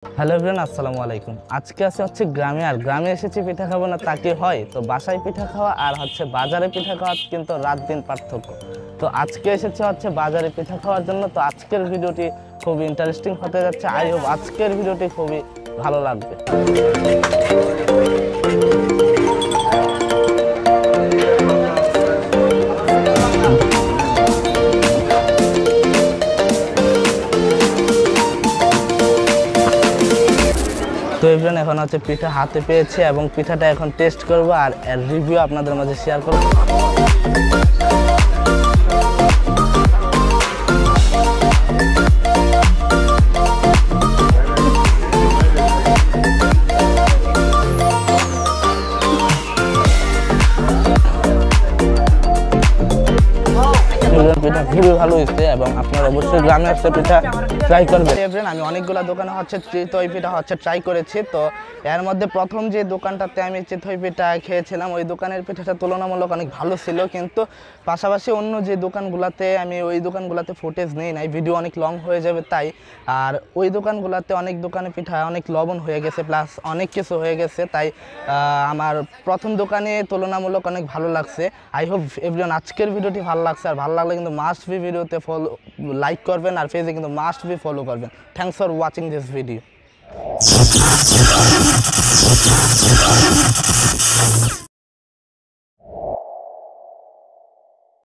Hello everyone, আসসালামু আলাইকুম। আজকে হচ্ছে গ্রামে, আর গ্রামে এসেছি পিঠা খাবো না তা কি হয়? তো বাসায় পিঠা খাওয়া আর বাজারে পিঠা খাওয়া কিন্তু রাত দিন পার্থক্য। তো আজকে এসেছি বাজারে পিঠা খাওয়ার জন্য। তো আজকের ভিডিওটি খুবই ইন্টারেস্টিং হতে যাচ্ছে। আই হোপ আজকের ভিডিওটি খুবই ভালো লাগবে। তো এভরিওয়ান, এখন পিঠা হাতে পেয়েছি এবং পিঠাটা এখন টেস্ট করব আর এর রিভিউ আপনাদের মাঝে শেয়ার করব। পিঠা খুবই ভালো হয়েছে এবং আপনারা অবশ্যই গ্রামে আসতে পিঠা ট্রাই করবেন। আমি অনেকগুলো দোকানে চিতই পিঠা ট্রাই করেছি। তো এর মধ্যে প্রথম যে দোকানটাতে আমি চিতই পিঠা খেয়েছিলাম, ওই দোকানের পিঠাটা তুলনামূলক অনেক ভালো ছিল, কিন্তু পাশাপাশি অন্য যে দোকানগুলোতে আমি ওই দোকানগুলোতে ফুটেজ নেই নাই, ভিডিও অনেক লং হয়ে যাবে তাই। আর ওই দোকানগুলোতে অনেক দোকানে পিঠা অনেক লবণ হয়ে গেছে, প্লাস অনেক কিছু হয়ে গেছে, তাই আমার প্রথম দোকানে তুলনামূলক অনেক ভালো লাগছে। আই হোপ এভরিওয়ান আজকের ভিডিওটি ভালো লাগছে, আর ভালো লাগলে কিন্তু মাস্ট বি ভিডিওতে লাইক করবেন আর পেজে কিন্তু মাস্ট বি ফলো করবেন। Thanks for watching this video.